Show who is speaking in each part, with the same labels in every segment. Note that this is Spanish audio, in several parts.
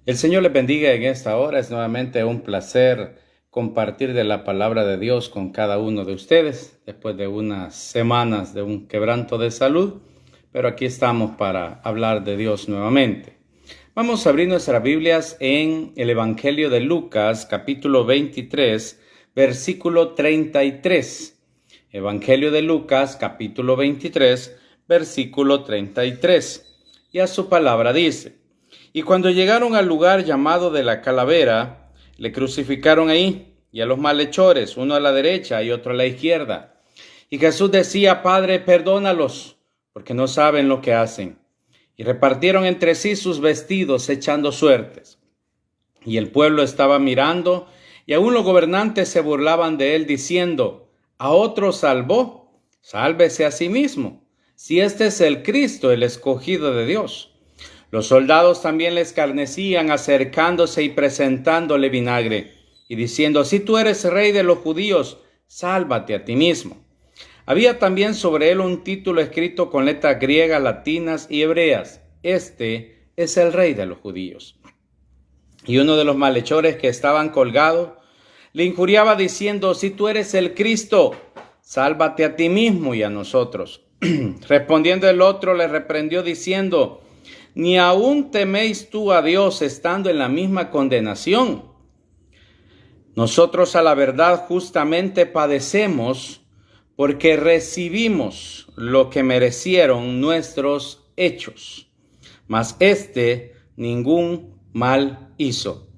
Speaker 1: El Señor les bendiga en esta hora. Es nuevamente un placer compartir de la palabra de Dios con cada uno de ustedes después de unas semanas de un quebranto de salud, pero aquí estamos para hablar de Dios nuevamente. Vamos a abrir nuestras Biblias en el Evangelio de Lucas, capítulo 23, versículo 33. Evangelio de Lucas, capítulo 23, versículo 33. Y a su palabra dice: Y cuando llegaron al lugar llamado de la Calavera, le crucificaron ahí, y a los malhechores, uno a la derecha y otro a la izquierda. Y Jesús decía: Padre, perdónalos, porque no saben lo que hacen. Y repartieron entre sí sus vestidos, echando suertes. Y el pueblo estaba mirando, y aún los gobernantes se burlaban de él, diciendo: A otro salvó, sálvese a sí mismo, si este es el Cristo, el escogido de Dios. Los soldados también le escarnecían, acercándose y presentándole vinagre, y diciendo: Si tú eres rey de los judíos, sálvate a ti mismo. Había también sobre él un título escrito con letras griegas, latinas y hebreas: Este es el rey de los judíos. Y uno de los malhechores que estaban colgados le injuriaba diciendo: Si tú eres el Cristo, sálvate a ti mismo y a nosotros. Respondiendo el otro le reprendió diciendo: ¿Ni aún teméis tú a Dios estando en la misma condenación? Nosotros a la verdad justamente padecemos, porque recibimos lo que merecieron nuestros hechos. Mas éste ningún mal hizo.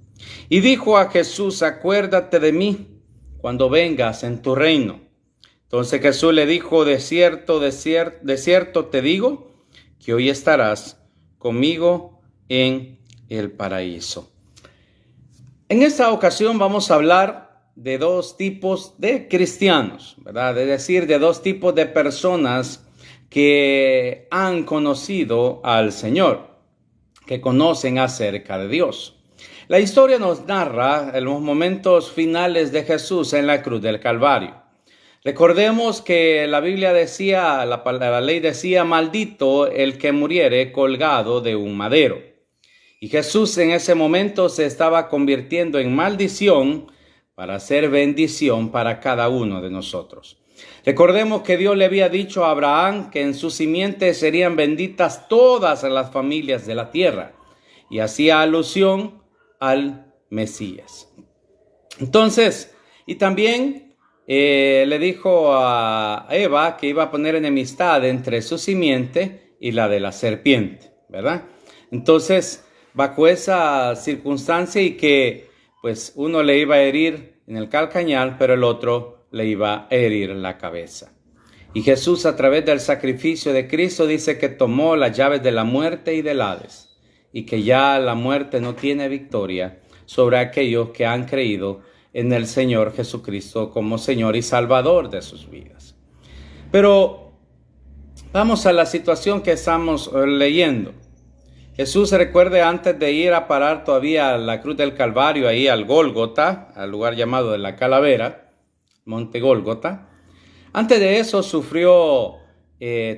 Speaker 1: Y dijo a Jesús: Acuérdate de mí cuando vengas en tu reino. Entonces Jesús le dijo: de cierto te digo, que hoy estarás conmigo en el paraíso. En esta ocasión vamos a hablar de dos tipos de cristianos, ¿verdad? Es decir, de dos tipos de personas que han conocido al Señor, que conocen acerca de Dios. La historia nos narra los momentos finales de Jesús en la cruz del Calvario. Recordemos que la Biblia decía, la ley decía: maldito el que muriere colgado de un madero. Y Jesús en ese momento se estaba convirtiendo en maldición para hacer bendición para cada uno de nosotros. Recordemos que Dios le había dicho a Abraham que en su simiente serían benditas todas las familias de la tierra, y hacía alusión al Mesías. Entonces, y también le dijo a Eva que iba a poner enemistad entre su simiente y la de la serpiente, ¿verdad? Entonces, bajo esa circunstancia, y que pues uno le iba a herir en el calcañar, pero el otro le iba a herir la cabeza. Y Jesús, a través del sacrificio de Cristo, dice que tomó las llaves de la muerte y del Hades, y que ya la muerte no tiene victoria sobre aquellos que han creído en el Señor Jesucristo como Señor y Salvador de sus vidas. Pero vamos a la situación que estamos leyendo. Jesús, recuerde, antes de ir a parar todavía a la cruz del Calvario, ahí al Gólgota, al lugar llamado de la Calavera, Monte Gólgota, antes de eso sufrió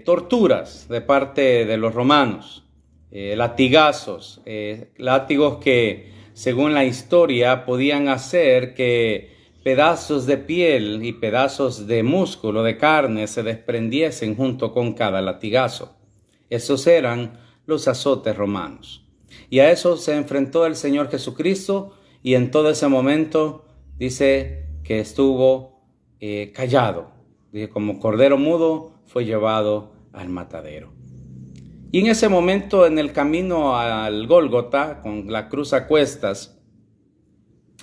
Speaker 1: torturas de parte de los romanos, latigazos, látigos que, según la historia, podían hacer que pedazos de piel y pedazos de músculo, de carne, se desprendiesen junto con cada latigazo. Esos eran los azotes romanos. Y a eso se enfrentó el Señor Jesucristo, y en todo ese momento dice que estuvo callado. Dice: como cordero mudo fue llevado al matadero. Y en ese momento, en el camino al Gólgota, con la cruz a cuestas,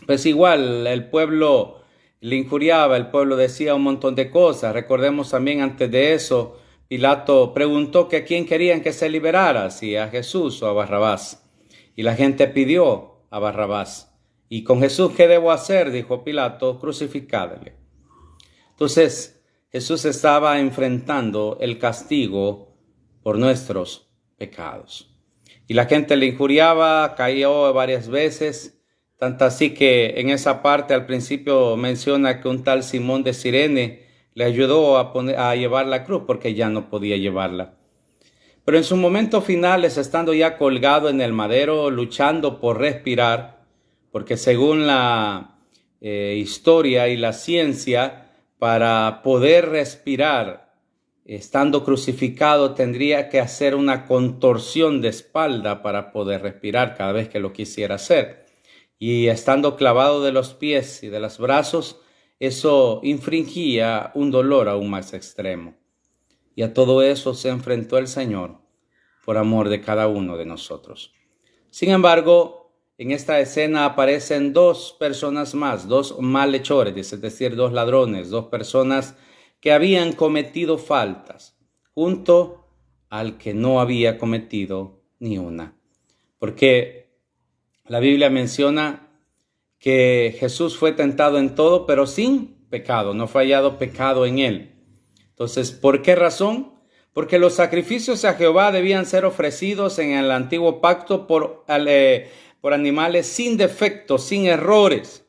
Speaker 1: pues igual el pueblo le injuriaba, el pueblo decía un montón de cosas. Recordemos también, antes de eso, Pilato preguntó que a quién querían que se liberara, si a Jesús o a Barrabás. Y la gente pidió a Barrabás. Y con Jesús, ¿qué debo hacer?, dijo Pilato: crucificadle. Entonces, Jesús estaba enfrentando el castigo por nuestros pecados. Y la gente le injuriaba, cayó varias veces, tanto así que en esa parte al principio menciona que un tal Simón de Cirene le ayudó a llevar la cruz, porque ya no podía llevarla. Pero en sus momentos finales, estando ya colgado en el madero, luchando por respirar, porque según la historia y la ciencia, para poder respirar, estando crucificado, tendría que hacer una contorsión de espalda para poder respirar cada vez que lo quisiera hacer. Y estando clavado de los pies y de los brazos, eso infringía un dolor aún más extremo. Y a todo eso se enfrentó el Señor por amor de cada uno de nosotros. Sin embargo, en esta escena aparecen dos personas más, dos malhechores, es decir, dos ladrones, dos personas que habían cometido faltas, junto al que no había cometido ni una. Porque la Biblia menciona que Jesús fue tentado en todo, pero sin pecado, no fue hallado pecado en él. Entonces, ¿por qué razón? Porque los sacrificios a Jehová debían ser ofrecidos en el antiguo pacto por animales sin defectos, sin errores.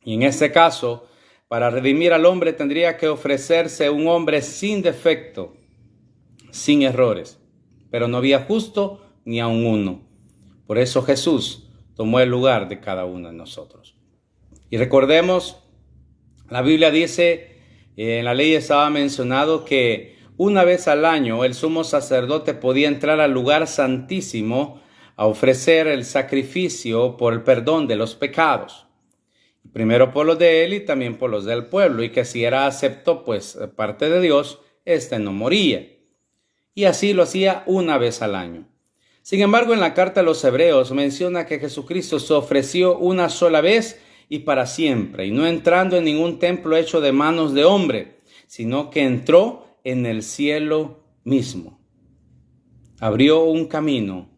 Speaker 1: Y en este caso, para redimir al hombre tendría que ofrecerse un hombre sin defecto, sin errores. Pero no había justo ni aun uno. Por eso Jesús tomó el lugar de cada uno de nosotros. Y recordemos, la Biblia dice, en la ley estaba mencionado que una vez al año el sumo sacerdote podía entrar al lugar santísimo a ofrecer el sacrificio por el perdón de los pecados. Primero por los de él y también por los del pueblo, y que si era acepto, pues parte de Dios, no moría. Y así lo hacía una vez al año. Sin embargo, en la carta a los Hebreos menciona que Jesucristo se ofreció una sola vez y para siempre, y no entrando en ningún templo hecho de manos de hombre, sino que entró en el cielo mismo. Abrió un camino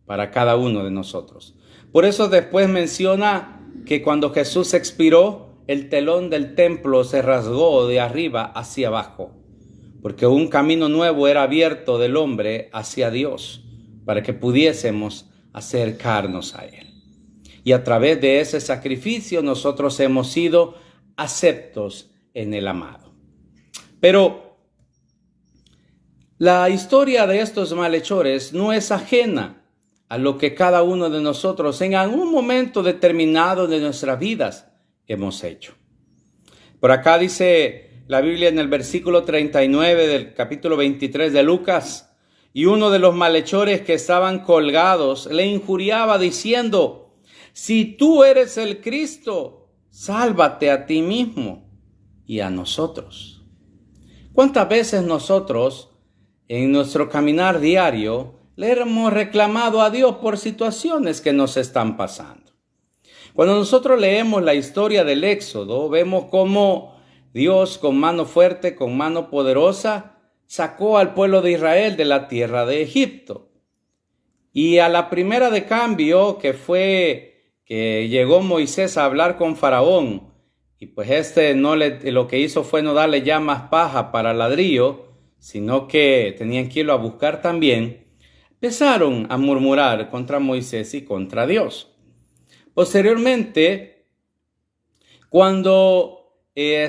Speaker 1: para cada uno de nosotros. Por eso después menciona que cuando Jesús expiró, el telón del templo se rasgó de arriba hacia abajo, porque un camino nuevo era abierto del hombre hacia Dios, para que pudiésemos acercarnos a Él. Y a través de ese sacrificio nosotros hemos sido aceptos en el amado. Pero la historia de estos malhechores no es ajena a lo que cada uno de nosotros en algún momento determinado de nuestras vidas hemos hecho. Por acá dice la Biblia en el versículo 39 del capítulo 23 de Lucas, y uno de los malhechores que estaban colgados le injuriaba diciendo: si tú eres el Cristo, sálvate a ti mismo y a nosotros. ¿Cuántas veces nosotros en nuestro caminar diario le hemos reclamado a Dios por situaciones que nos están pasando? Cuando nosotros leemos la historia del Éxodo, vemos cómo Dios con mano fuerte, con mano poderosa, sacó al pueblo de Israel de la tierra de Egipto. Y a la primera de cambio, que fue que llegó Moisés a hablar con Faraón, y pues lo que hizo fue no darle ya más paja para ladrillo, sino que tenían que irlo a buscar también, empezaron a murmurar contra Moisés y contra Dios. Posteriormente, cuando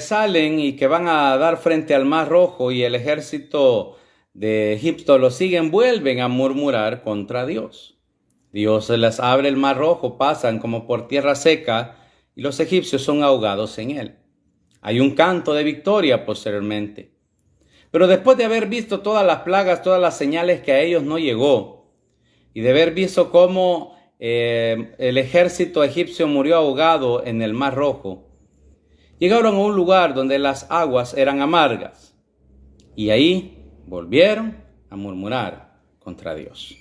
Speaker 1: salen y que van a dar frente al Mar Rojo y el ejército de Egipto lo siguen, vuelven a murmurar contra Dios. Dios les abre el Mar Rojo, pasan como por tierra seca y los egipcios son ahogados en él. Hay un canto de victoria posteriormente. Pero después de haber visto todas las plagas, todas las señales que a ellos no llegó, y de haber visto cómo el ejército egipcio murió ahogado en el Mar Rojo, llegaron a un lugar donde las aguas eran amargas, y ahí volvieron a murmurar contra Dios.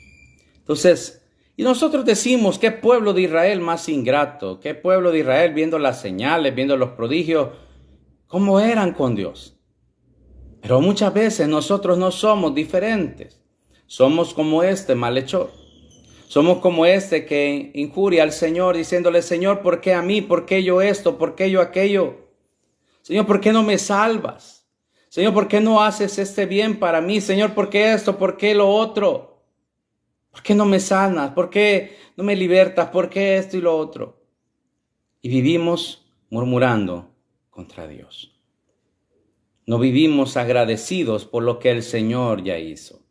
Speaker 1: Entonces, y nosotros decimos, ¿qué pueblo de Israel más ingrato? ¿Qué pueblo de Israel viendo las señales, viendo los prodigios, cómo eran con Dios? Pero muchas veces nosotros no somos diferentes. Somos como este malhechor. Somos como este que injuria al Señor diciéndole: Señor, ¿por qué a mí? ¿Por qué yo esto? ¿Por qué yo aquello? Señor, ¿por qué no me salvas? Señor, ¿por qué no haces este bien para mí? Señor, ¿por qué esto? ¿Por qué lo otro? ¿Por qué no me sanas? ¿Por qué no me libertas? ¿Por qué esto y lo otro? Y vivimos murmurando contra Dios. No vivimos agradecidos por lo que el Señor ya hizo.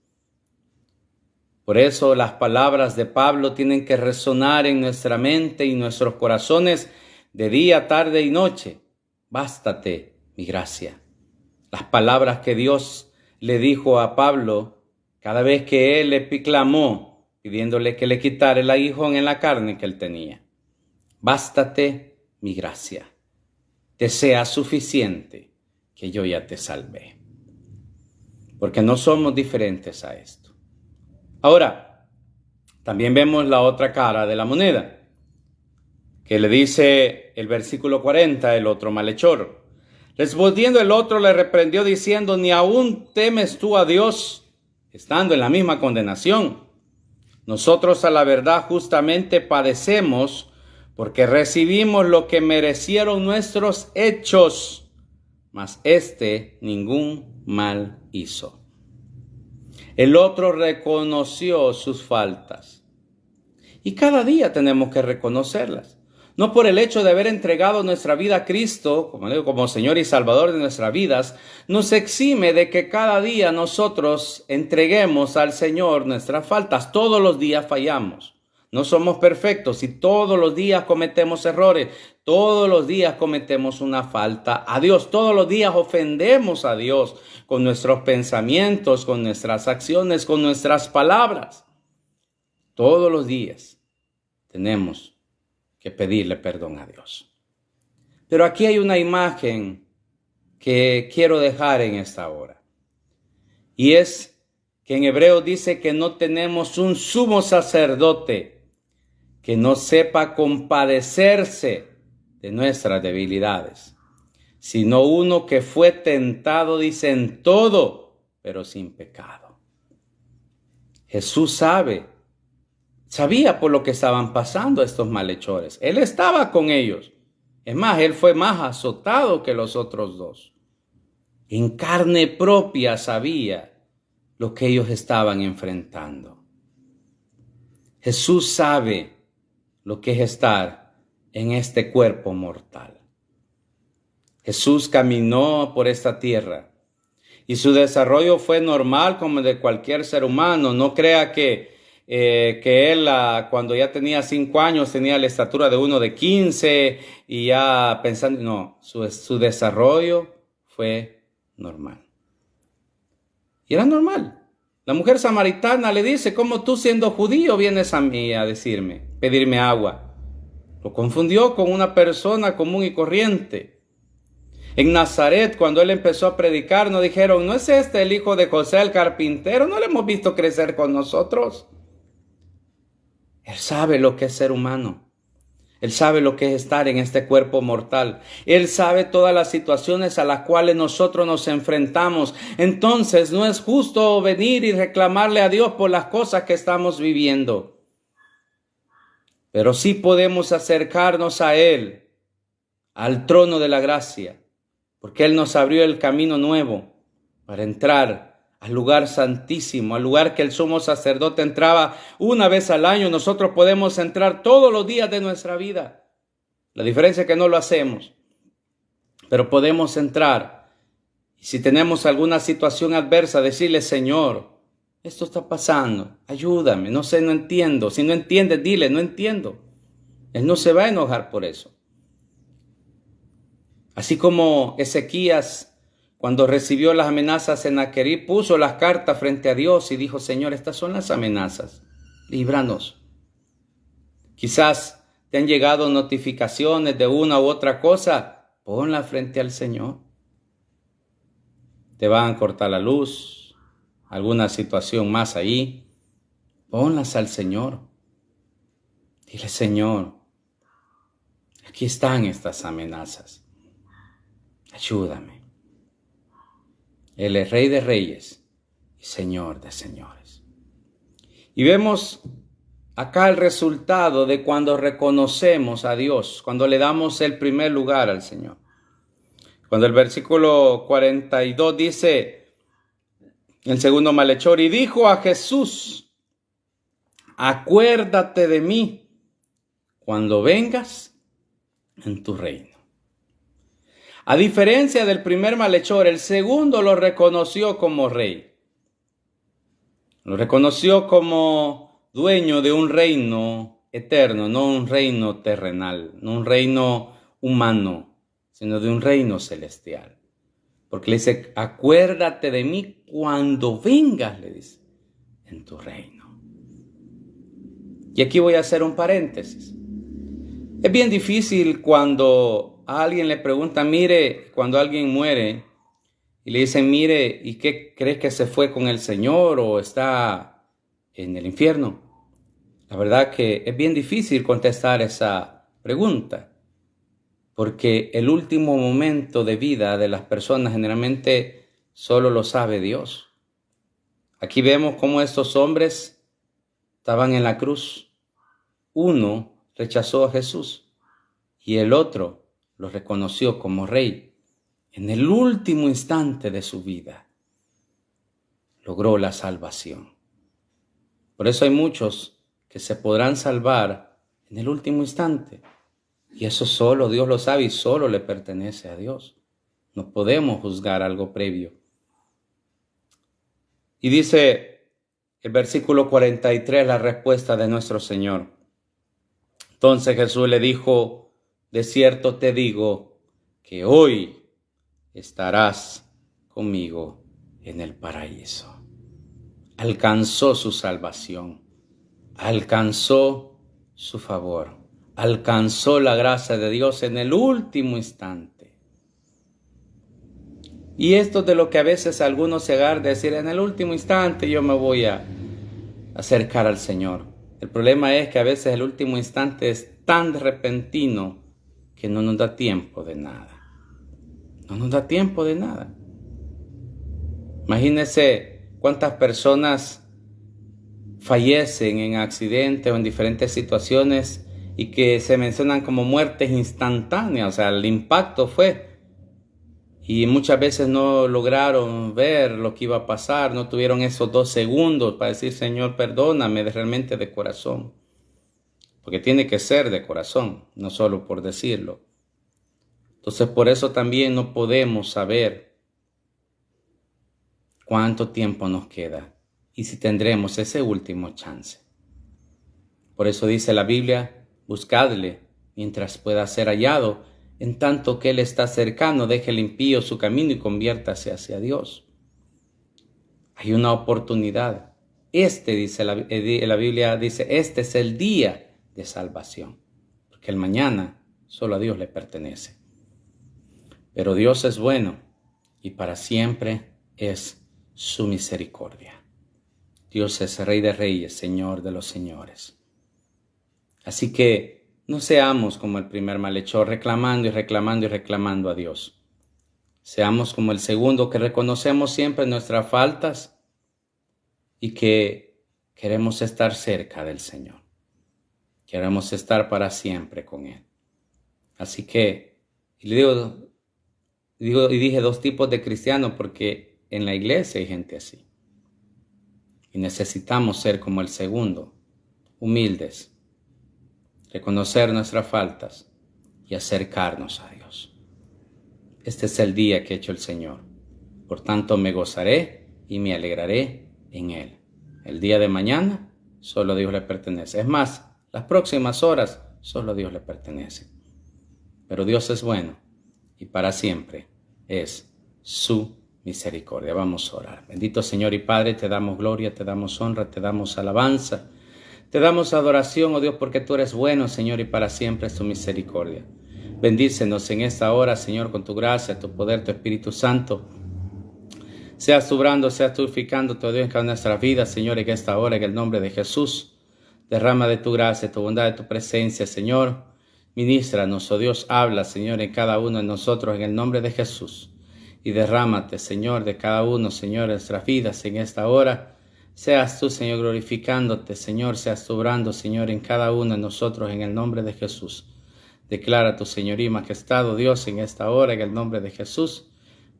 Speaker 1: Por eso las palabras de Pablo tienen que resonar en nuestra mente y nuestros corazones de día, tarde y noche. Bástate mi gracia. Las palabras que Dios le dijo a Pablo cada vez que él le clamó, pidiéndole que le quitara el aguijón en la carne que él tenía. Bástate mi gracia. Te sea suficiente que yo ya te salvé. Porque no somos diferentes a esto. Ahora, también vemos la otra cara de la moneda, que le dice el versículo 40, el otro malhechor. Respondiendo el otro le reprendió diciendo, ¿ni aún temes tú a Dios, estando en la misma condenación? Nosotros a la verdad justamente padecemos, porque recibimos lo que merecieron nuestros hechos, mas ningún mal hizo. El otro reconoció sus faltas. Y cada día tenemos que reconocerlas. No por el hecho de haber entregado nuestra vida a Cristo, como Señor y Salvador de nuestras vidas, nos exime de que cada día nosotros entreguemos al Señor nuestras faltas. Todos los días fallamos. No somos perfectos y todos los días cometemos errores. Todos los días cometemos una falta a Dios. Todos los días ofendemos a Dios con nuestros pensamientos, con nuestras acciones, con nuestras palabras. Todos los días tenemos que pedirle perdón a Dios. Pero aquí hay una imagen que quiero dejar en esta hora. Y es que en Hebreos dice que no tenemos un sumo sacerdote que no sepa compadecerse de nuestras debilidades, sino uno que fue tentado, dice, en todo, pero sin pecado. Jesús sabía por lo que estaban pasando estos malhechores. Él estaba con ellos. Es más, él fue más azotado que los otros dos. En carne propia sabía lo que ellos estaban enfrentando. Jesús sabe lo que es estar en este cuerpo mortal. Jesús caminó por esta tierra y su desarrollo fue normal como el de cualquier ser humano. No crea que él cuando ya tenía 5 años tenía la estatura de uno de 15 y ya pensando, no, su desarrollo fue normal. Y era normal. La mujer samaritana le dice, ¿cómo tú siendo judío vienes a mí a pedirme agua? Lo confundió con una persona común y corriente. En Nazaret, cuando él empezó a predicar, nos dijeron, ¿no es este el hijo de José el carpintero? ¿No le hemos visto crecer con nosotros? Él sabe lo que es ser humano. Él sabe lo que es estar en este cuerpo mortal. Él sabe todas las situaciones a las cuales nosotros nos enfrentamos. Entonces no es justo venir y reclamarle a Dios por las cosas que estamos viviendo. Pero sí podemos acercarnos a Él, al trono de la gracia, porque Él nos abrió el camino nuevo para entrar al lugar santísimo, al lugar que el sumo sacerdote entraba una vez al año. Nosotros podemos entrar todos los días de nuestra vida. La diferencia es que no lo hacemos, pero podemos entrar. Y si tenemos alguna situación adversa, decirle, Señor, esto está pasando, ayúdame, no sé, no entiendo. Si no entiendes, dile, no entiendo. Él no se va a enojar por eso. Así como Ezequías, cuando recibió las amenazas en Sennacherib, puso las cartas frente a Dios y dijo, Señor, estas son las amenazas, líbranos. Quizás te han llegado notificaciones de una u otra cosa, ponla frente al Señor. Te van a cortar la luz, alguna situación más ahí, ponlas al Señor. Dile, Señor, aquí están estas amenazas, ayúdame. Él es Rey de Reyes y Señor de Señores. Y vemos acá el resultado de cuando reconocemos a Dios, cuando le damos el primer lugar al Señor. Cuando el versículo 42 dice, el segundo malhechor, y dijo a Jesús, acuérdate de mí cuando vengas en tu reino. A diferencia del primer malhechor, el segundo lo reconoció como rey. Lo reconoció como dueño de un reino eterno, no un reino terrenal, no un reino humano, sino de un reino celestial. Porque le dice, acuérdate de mí cuando vengas, le dice, en tu reino. Y aquí voy a hacer un paréntesis. Es bien difícil cuando a alguien le pregunta, mire, cuando alguien muere, y le dicen, mire, ¿y qué crees que se fue con el Señor o está en el infierno? La verdad que es bien difícil contestar esa pregunta, porque el último momento de vida de las personas generalmente solo lo sabe Dios. Aquí vemos cómo estos hombres estaban en la cruz. Uno rechazó a Jesús y el otro lo reconoció como rey. En el último instante de su vida logró la salvación. Por eso hay muchos que se podrán salvar en el último instante. Y eso solo Dios lo sabe y solo le pertenece a Dios. No podemos juzgar algo previo. Y dice el versículo 43, la respuesta de nuestro Señor. Entonces Jesús le dijo, de cierto te digo que hoy estarás conmigo en el paraíso. Alcanzó su salvación, alcanzó su favor, alcanzó la gracia de Dios en el último instante. Y esto es de lo que a veces algunos se agarran de decir, en el último instante yo me voy a acercar al Señor. El problema es que a veces el último instante es tan repentino que no nos da tiempo de nada. No nos da tiempo de nada. Imagínense cuántas personas fallecen en accidentes o en diferentes situaciones y que se mencionan como muertes instantáneas. O sea, el impacto fue. Y muchas veces no lograron ver lo que iba a pasar. No tuvieron esos 2 segundos para decir, Señor, perdóname realmente de corazón. Porque tiene que ser de corazón, no solo por decirlo. Entonces, por eso también no podemos saber cuánto tiempo nos queda y si tendremos ese último chance. Por eso dice la Biblia, buscadle mientras pueda ser hallado, en tanto que Él está cercano, deje el impío su camino y conviértase hacia Dios. Hay una oportunidad. Dice la Biblia, dice, este es el día de salvación, porque el mañana solo a Dios le pertenece. Pero Dios es bueno y para siempre es su misericordia. Dios es Rey de Reyes, Señor de los Señores. Así que no seamos como el primer malhechor, reclamando y reclamando y reclamando a Dios. Seamos como el segundo, que reconocemos siempre nuestras faltas y que queremos estar cerca del Señor. Queremos estar para siempre con Él. Así que, dije 2 tipos de cristianos porque en la iglesia hay gente así. Y necesitamos ser como el segundo, humildes, reconocer nuestras faltas y acercarnos a Dios. Este es el día que ha hecho el Señor. Por tanto, me gozaré y me alegraré en Él. El día de mañana solo a Dios le pertenece. Es más, las próximas horas solo a Dios le pertenecen. Pero Dios es bueno y para siempre es su misericordia. Vamos a orar. Bendito Señor y Padre, te damos gloria, te damos honra, te damos alabanza, te damos adoración, oh Dios, porque tú eres bueno, Señor, y para siempre es tu misericordia. Bendícenos en esta hora, Señor, con tu gracia, tu poder, tu Espíritu Santo. Seas tú obrando, seas tú edificando, oh Dios, en cada nuestra vida, Señor, en esta hora, en el nombre de Jesús. Derrama de tu gracia, tu bondad, de tu presencia, Señor. Ministranos, oh Dios, habla, Señor, en cada uno de nosotros, en el nombre de Jesús. Y derrámate, Señor, de cada uno, Señor, de nuestras vidas en esta hora. Seas tú, Señor, glorificándote, Señor, seas tú obrando, Señor, en cada uno de nosotros, en el nombre de Jesús. Declara tu Señor y majestad, oh Dios, en esta hora, en el nombre de Jesús.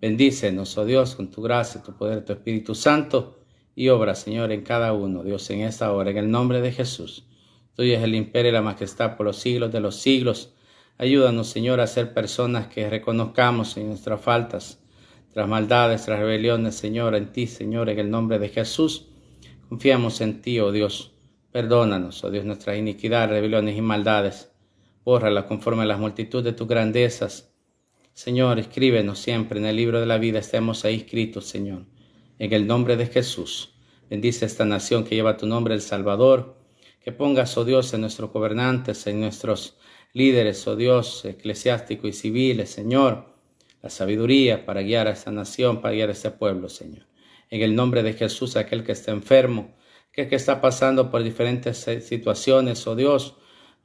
Speaker 1: Bendícenos, oh Dios, con tu gracia, tu poder, tu Espíritu Santo, y obra, Señor, en cada uno, Dios, en esta hora, en el nombre de Jesús. Tuyo es el imperio y la majestad por los siglos de los siglos. Ayúdanos, Señor, a ser personas que reconozcamos en nuestras faltas, nuestras maldades, nuestras rebeliones, Señor, en ti, Señor, en el nombre de Jesús. Confiamos en ti, oh Dios. Perdónanos, oh Dios, nuestras iniquidades, rebeliones y maldades. Bórralas conforme a las multitud de tus grandezas. Señor, escríbenos siempre en el libro de la vida, estemos ahí escritos, Señor. En el nombre de Jesús, bendice esta nación que lleva tu nombre, El Salvador. Que pongas, oh Dios, en nuestros gobernantes, en nuestros líderes, oh Dios, eclesiásticos y civiles, Señor, la sabiduría para guiar a esta nación, para guiar a este pueblo, Señor. En el nombre de Jesús, aquel que está enfermo, aquel que está pasando por diferentes situaciones, oh Dios,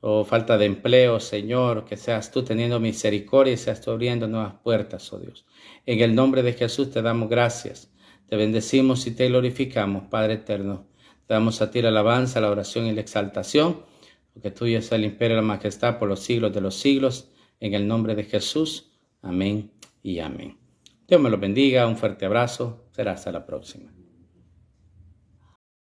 Speaker 1: o falta de empleo, Señor, que seas tú teniendo misericordia y seas tú abriendo nuevas puertas, oh Dios. En el nombre de Jesús te damos gracias, te bendecimos y te glorificamos, Padre eterno. Te damos a ti la alabanza, la oración y la exaltación, porque tuyo es el imperio y la majestad por los siglos de los siglos. En el nombre de Jesús, amén y amén. Dios me los bendiga, un fuerte abrazo, será hasta la próxima.